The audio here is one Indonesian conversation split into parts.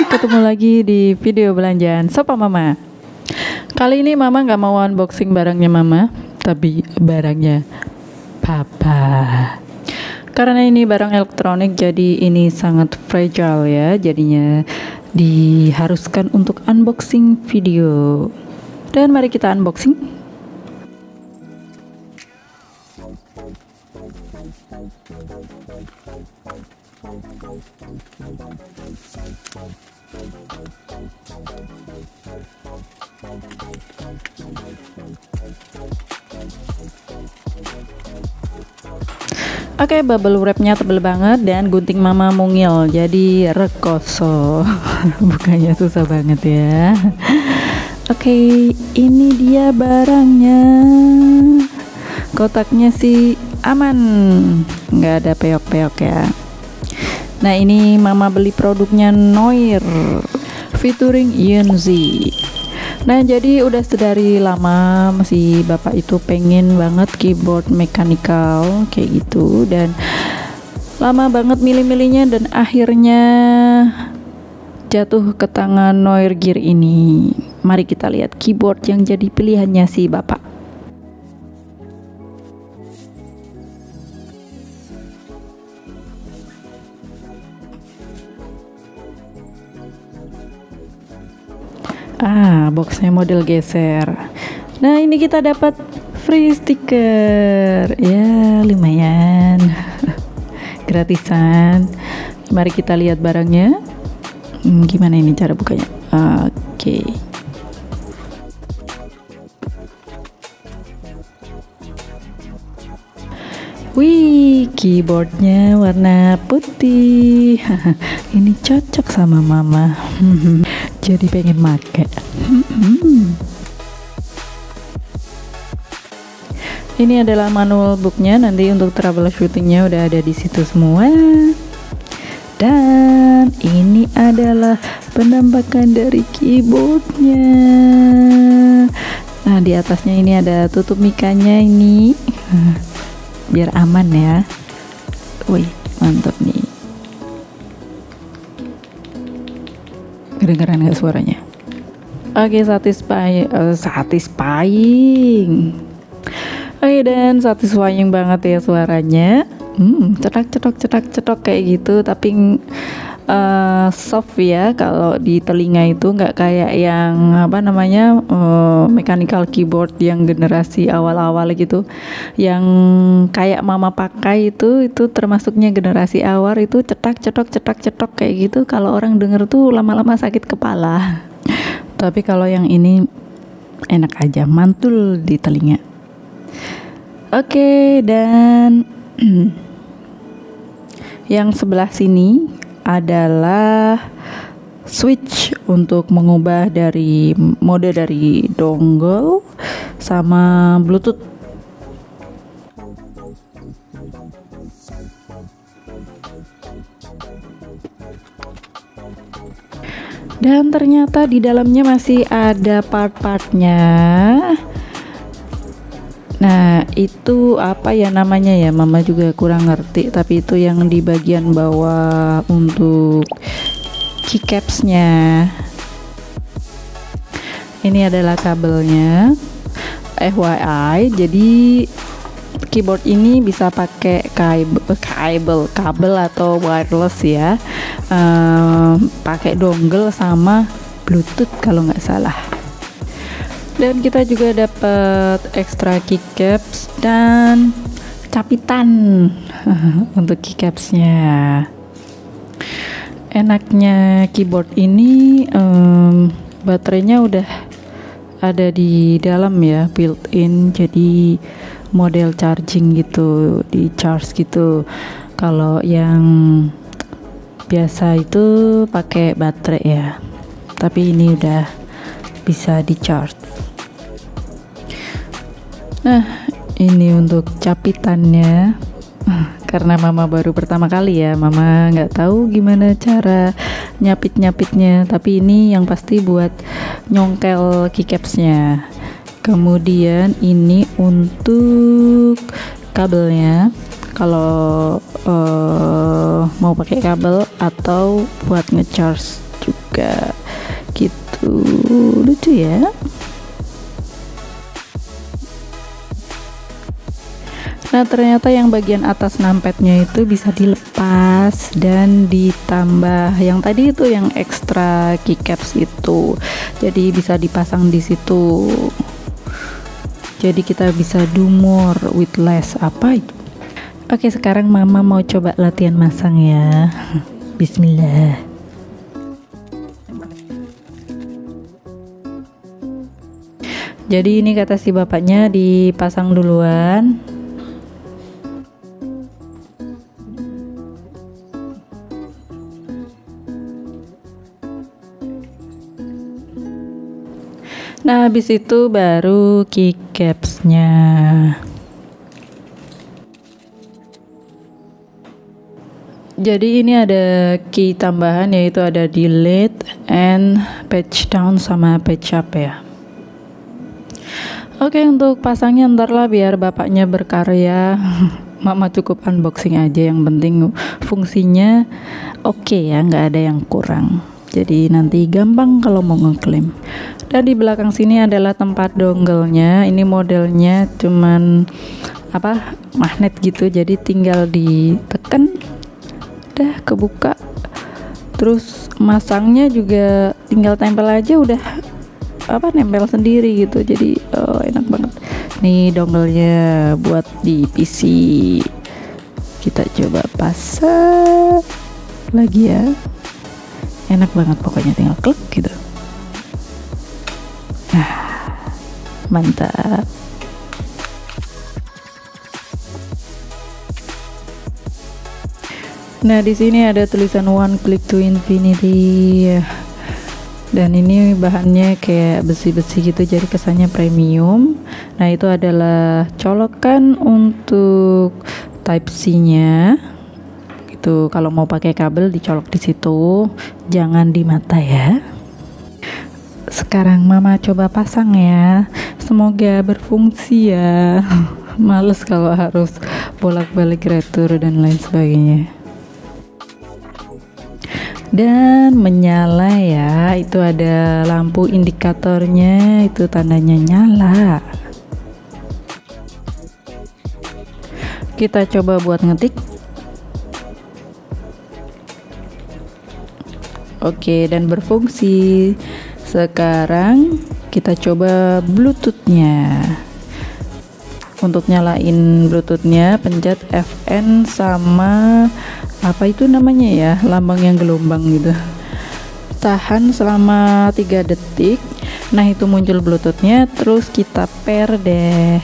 ketemu lagi di video belanjaan Sopa Mama. Kali ini Mama nggak mau unboxing barangnya Mama, tapi barangnya Papa. Karena ini barang elektronik, jadi ini sangat fragile ya, jadinya diharuskan untuk unboxing video. Dan mari kita unboxing. Oke, bubble wrapnya tebel banget dan gunting Mama mungil, jadi rekoso. Bukanya susah banget ya. Oke, ini dia barangnya. Kotaknya sih aman, nggak ada peok-peok ya. Nah, ini Mama beli produknya Noir featuring Yunzi. Nah, jadi udah sedari lama masih Bapak itu pengen banget keyboard mechanical kayak gitu, dan lama banget milih-milihnya, dan akhirnya jatuh ke tangan Noir Gear ini. Mari kita lihat keyboard yang jadi pilihannya si Bapak. Boxnya model geser. Nah, ini kita dapat free stiker. Ya, lumayan. Gratisan. Mari kita lihat barangnya. Gimana ini cara bukanya? Oke. Wih, keyboardnya warna putih. Ini cocok sama Mama. Jadi pengen make. Ini adalah manual booknya. Nanti untuk troubleshootingnya udah ada di situ semua. Dan ini adalah penampakan dari keyboardnya. Nah, di atasnya ini ada tutup mikanya ini. Biar aman ya. Wih, mantap nih. Kedengeran gak suaranya? Oke, satisfying. Oke, dan satisfying banget ya suaranya. Cetak kayak gitu, tapi soft ya kalau di telinga, itu nggak kayak yang mechanical keyboard yang generasi awal-awal gitu, yang kayak Mama pakai itu termasuknya generasi awal, itu cetak kayak gitu. Kalau orang denger tuh lama-lama sakit kepala. Tapi kalau yang ini enak aja, mantul di telinga. Oke, dan yang sebelah sini adalah switch untuk mengubah dari mode dari dongle sama Bluetooth. Dan ternyata di dalamnya masih ada part-partnya. Nah, itu apa ya namanya ya, Mama juga kurang ngerti, tapi itu yang di bagian bawah untuk keycapsnya. Ini adalah kabelnya. FYI, jadi keyboard ini bisa pakai kabel atau wireless ya, pakai dongle sama Bluetooth kalau nggak salah. Dan kita juga dapat extra keycaps dan capitan untuk keycapsnya. Enaknya keyboard ini, baterainya udah ada di dalam ya, built-in, jadi model charging gitu, di charge gitu. Kalau yang biasa itu pakai baterai ya, tapi ini udah bisa di charge. Nah, ini untuk capitannya. Karena Mama baru pertama kali ya, Mama nggak tahu gimana cara nyapitnya, tapi ini yang pasti buat nyongkel keycapsnya. Kemudian ini untuk kabelnya, kalau mau pakai kabel atau buat ngecharge juga. juga gitu. Lucu ya. Nah, ternyata yang bagian atas numpad-nya itu bisa dilepas dan ditambah yang tadi itu yang ekstra keycaps itu. Jadi bisa dipasang di situ. Jadi kita bisa do more with less. Apa itu? Oke, sekarang mama mau coba latihan masang ya. Bismillah. Jadi ini kata si bapaknya dipasang duluan. Nah, habis itu baru keycapsnya. Jadi ini ada key tambahan, yaitu ada delete and patch down sama patch up ya. Oke, untuk pasangnya ntar lah biar bapaknya berkarya. Mama cukup unboxing aja, yang penting fungsinya oke ya, nggak ada yang kurang. Jadi nanti gampang kalau mau ngeklaim. Dan di belakang sini adalah tempat dongle-nya. Ini modelnya cuman apa, magnet gitu, jadi tinggal ditekan udah kebuka. Terus masangnya juga tinggal tempel aja, udah apa, nempel sendiri gitu. Jadi enak banget. Nih dongle-nya buat di PC. Kita coba pasang lagi ya. Enak banget pokoknya, tinggal klik gitu. Nah, mantap. Nah, di sini ada tulisan one click to infinity. Dan ini bahannya kayak besi-besi gitu, jadi kesannya premium. Nah, itu adalah colokan untuk type C-nya. Gitu, kalau mau pakai kabel dicolok di situ, jangan di mata ya. Sekarang mama coba pasang ya, semoga berfungsi ya. Males kalau harus bolak-balik retur dan lain sebagainya. Dan menyala ya, itu ada lampu indikatornya, itu tandanya nyala. Kita coba buat ngetik. Oke, dan berfungsi. Sekarang kita coba Bluetooth-nya. Untuk nyalain Bluetooth-nya, pencet Fn sama apa itu namanya ya, lambang yang gelombang gitu. Tahan selama 3 detik. Nah, itu muncul Bluetooth-nya, terus kita pair deh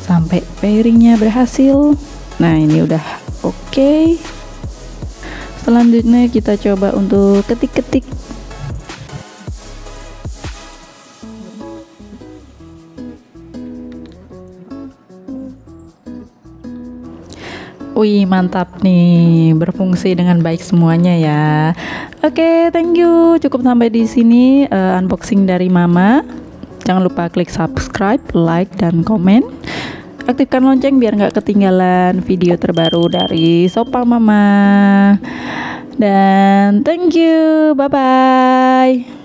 sampai pairingnya berhasil. Nah, ini udah oke. Selanjutnya kita coba untuk ketik-ketik. Wih, mantap nih, berfungsi dengan baik semuanya ya. Oke, thank you. Cukup sampai di sini unboxing dari Mama. Jangan lupa klik subscribe, like, dan komen. Aktifkan lonceng biar nggak ketinggalan video terbaru dari Sopa Mama. Dan thank you, bye-bye.